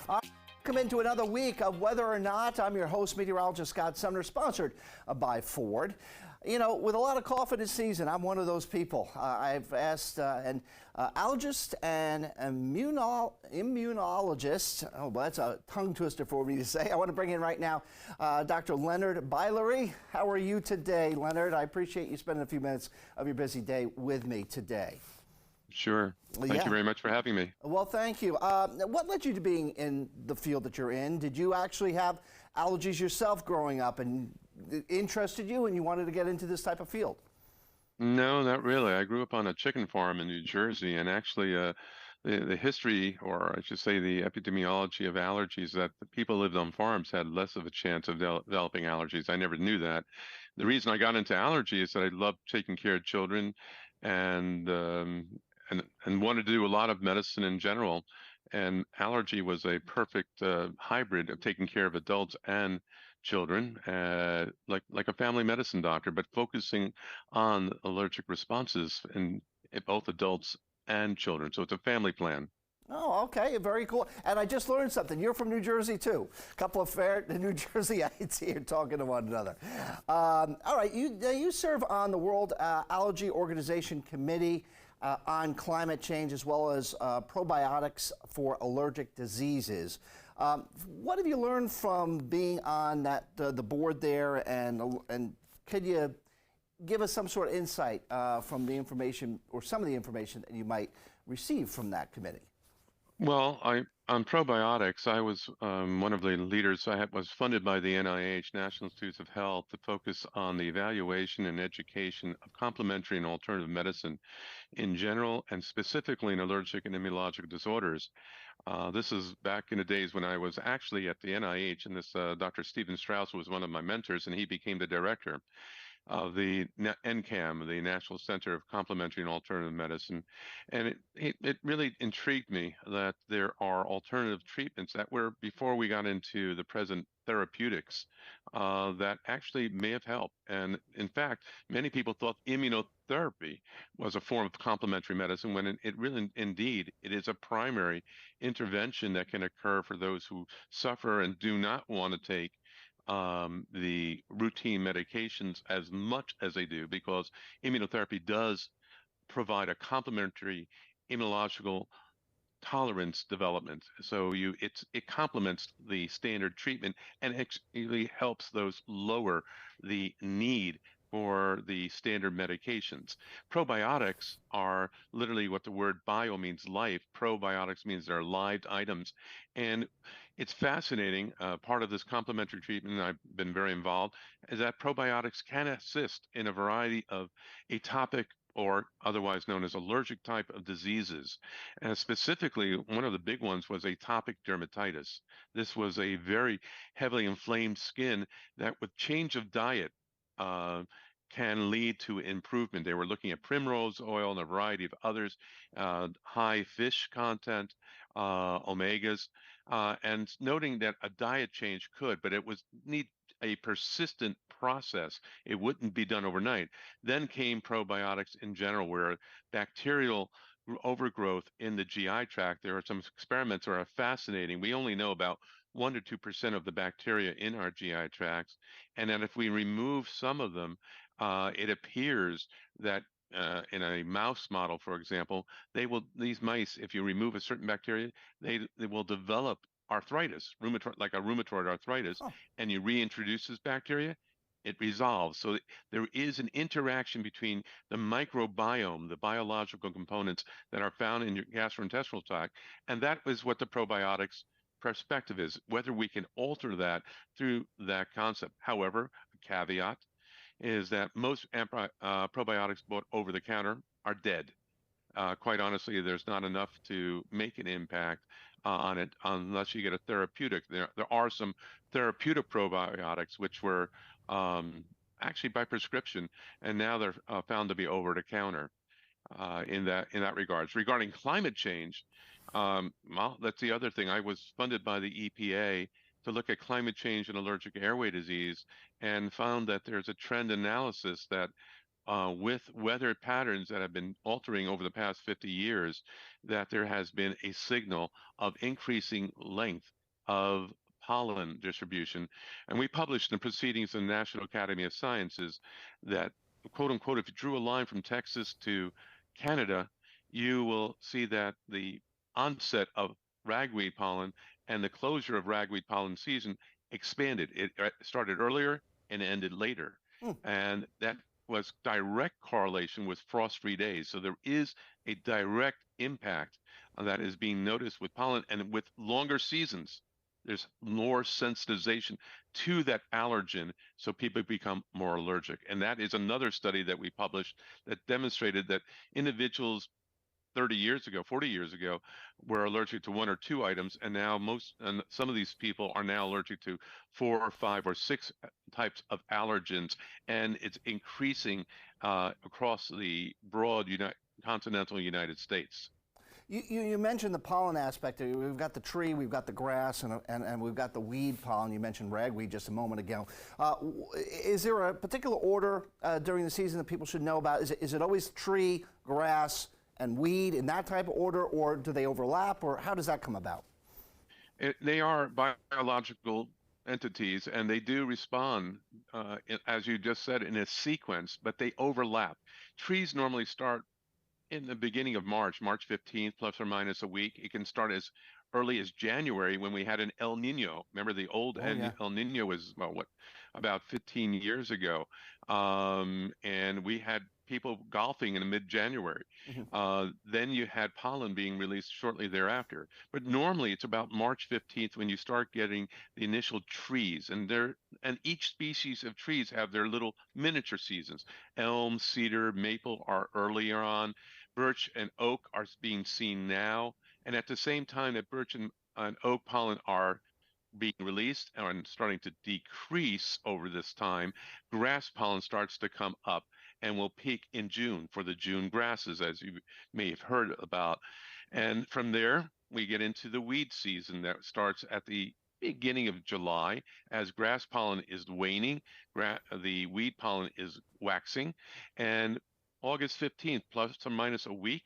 Welcome into another week of Whether or Not. I'm your host, meteorologist Scott Sumner, sponsored by Ford. You know, with a lot of cough in the season, I'm one of those people. I've asked an allergist and immunologist, oh, well, that's a tongue twister for me to say. I want to bring in right now Dr. Leonard Bielory. How are you today, Leonard? I appreciate you spending a few minutes of your busy day with me today. Sure. Thank you very much for having me. Well, thank you. What led you to being in the field that you're in? Did you actually have allergies yourself growing up and it interested you and you wanted to get into this type of field? No, not really. I grew up on a chicken farm in New Jersey, and actually, the history, or I should say, the epidemiology of allergies, that the people who lived on farms had less of a chance of developing allergies. I never knew that. The reason I got into allergy is that I loved taking care of children, and and wanted to do a lot of medicine in general. And allergy was a perfect hybrid of taking care of adults and children, like a family medicine doctor, but focusing on allergic responses in both adults and children. So it's a family plan. Oh, okay, very cool. And I just learned something. You're from New Jersey, too. A couple of fair New Jerseyites here talking to one another. All right, you serve on the World Allergy Organization Committee on climate change, as well as probiotics for allergic diseases. What have you learned from being on that the board there, and could you give us some sort of insight from the information or some of the information that you might receive from that committee? Well, on probiotics, I was one of the leaders. Was funded by the NIH, National Institutes of Health, to focus on the evaluation and education of complementary and alternative medicine in general, and specifically in allergic and immunologic disorders. This is back in the days when I was actually at the NIH, and this Dr. Stephen Strauss was one of my mentors, and he became the director of the NCAM, the National Center of Complementary and Alternative Medicine. And it really intrigued me that there are alternative treatments that were, before we got into the present therapeutics, that actually may have helped. And in fact, many people thought immunotherapy was a form of complementary medicine, when it really, indeed, it is a primary intervention that can occur for those who suffer and do not want to take the routine medications as much as they do, because immunotherapy does provide a complementary immunological tolerance development. So it complements the standard treatment and actually helps those lower the need for the standard medications. Probiotics are literally what the word bio means, life. Probiotics means they're live items. And it's fascinating. Part of this complementary treatment, and I've been very involved, is that probiotics can assist in a variety of atopic, or otherwise known as allergic type of diseases. And specifically, one of the big ones was atopic dermatitis. This was a very heavily inflamed skin that, with change of diet, can lead to improvement. They were looking at primrose oil and a variety of others, high fish content, omegas, and noting that a diet change could, but it was need a persistent process. It wouldn't be done overnight. Then came probiotics in general, where bacterial overgrowth in the GI tract. There are some experiments that are fascinating. We only know about 1 to 2% of the bacteria in our GI tracts, and that if we remove some of them, it appears that in a mouse model, for example, these mice, if you remove a certain bacteria, they will develop arthritis, like a rheumatoid arthritis, Oh. and you reintroduce this bacteria, it resolves. So there is an interaction between the microbiome, the biological components that are found in your gastrointestinal tract, and that is what the probiotics perspective is, whether we can alter that through that concept. However, a caveat is that most probiotics bought over the counter are dead. Quite honestly, there's not enough to make an impact on it unless you get a therapeutic. There are some therapeutic probiotics which were actually by prescription, and now they're found to be over the counter in that regards. Regarding climate change, well, that's the other thing. I was funded by the EPA to look at climate change and allergic airway disease, and found that there's a trend analysis that with weather patterns that have been altering over the past 50 years, that there has been a signal of increasing length of pollen distribution. And we published in Proceedings in the National Academy of Sciences that, quote unquote, if you drew a line from Texas to Canada, you will see that the onset of ragweed pollen and the closure of ragweed pollen season expanded. It started earlier and ended later. Hmm. And that was direct correlation with frost-free days. So there is a direct impact that is being noticed with pollen, and with longer seasons, there's more sensitization to that allergen, so people become more allergic. And that is another study that we published that demonstrated that individuals 30 years ago, 40 years ago, were allergic to one or two items, and now some of these people are now allergic to 4 or 5 or 6 types of allergens, and it's increasing across the broad continental United States. You mentioned the pollen aspect. We've got the tree, we've got the grass, and we've got the weed pollen. You mentioned ragweed just a moment ago. Is there a particular order during the season that people should know about? Is it always tree, grass, and weed in that type of order, or do they overlap, or how does that come about? They are biological entities, and they do respond, as you just said, in a sequence, but they overlap. Trees normally start in the beginning of March, March 15th, plus or minus a week. It can start as early as January when we had an El Nino. Remember the old El Nino was, well, about 15 years ago. And we had people golfing in mid-January. Then you had pollen being released shortly thereafter. But normally it's about March 15th when you start getting the initial trees. And each species of trees have their little miniature seasons. Elm, cedar, maple are earlier on. Birch and oak are being seen now. And at the same time that birch and oak pollen are being released and starting to decrease over this time, grass pollen starts to come up and will peak in June for the June grasses, as you may have heard about. And from there, we get into the weed season that starts at the beginning of July. As grass pollen is waning, the weed pollen is waxing. And August 15th, plus or minus a week,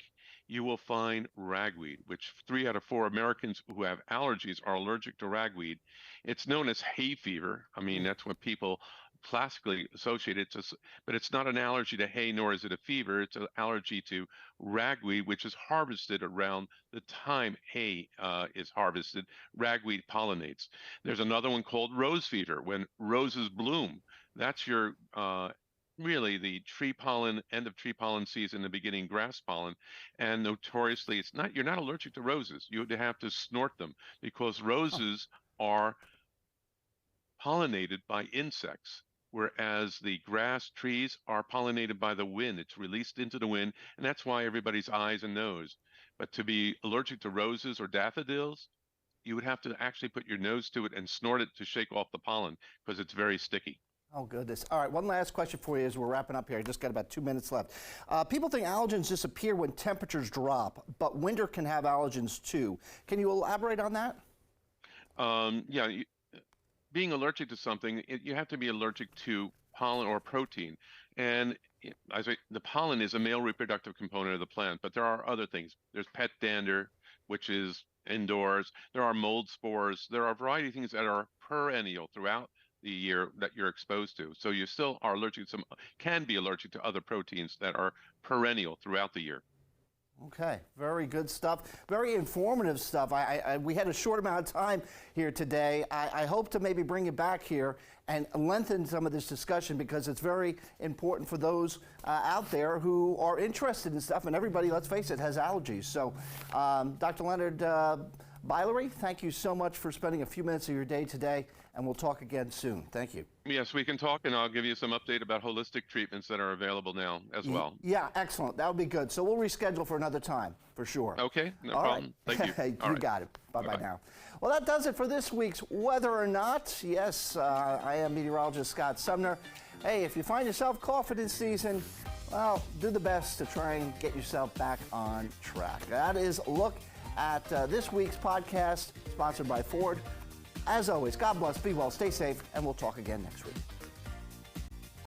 you will find ragweed, which 3 out of 4 Americans who have allergies are allergic to ragweed. It's known as hay fever. I mean, that's what people classically associate it to, but it's not an allergy to hay, nor is it a fever. It's an allergy to ragweed, which is harvested around the time hay is harvested. Ragweed pollinates. There's another one called rose fever, when roses bloom. That's your really the tree pollen, end of tree pollen season, the beginning grass pollen. And notoriously, you're not allergic to roses. You would have to snort them, because roses are pollinated by insects, whereas the grass trees are pollinated by the wind. It's released into the wind, and that's why everybody's eyes and nose. But to be allergic to roses or daffodils, you would have to actually put your nose to it and snort it to shake off the pollen, because it's very sticky. Oh, goodness. All right, one last question for you as we're wrapping up here. I just got about 2 minutes left. People think allergens disappear when temperatures drop, but winter can have allergens too. Can you elaborate on that? Yeah, being allergic to something, you have to be allergic to pollen or protein. And the pollen is a male reproductive component of the plant, but there are other things. There's pet dander, which is indoors. There are mold spores. There are a variety of things that are perennial throughout the year that you're exposed to. So you still are allergic to can be allergic to other proteins that are perennial throughout the year. Okay, very good stuff. Very informative stuff. We had a short amount of time here today. I hope to maybe bring you back here and lengthen some of this discussion, because it's very important for those out there who are interested in stuff. And everybody, let's face it, has allergies. So, Dr. Leonard Bielory, thank you so much for spending a few minutes of your day today, and we'll talk again soon. Thank you. Yes, we can talk, and I'll give you some update about holistic treatments that are available now as well. Yeah, excellent. That would be good. So we'll reschedule for another time, for sure. Okay, no problem. Right. Thank you. You got it. Bye-bye now. Well, that does it for this week's Whether or Not. Yes, I am meteorologist Scott Sumner. Hey, if you find yourself coughing this season, well, do the best to try and get yourself back on track. That is a look at this week's podcast, sponsored by Ford. As always, God bless, be well, stay safe, and we'll talk again next week.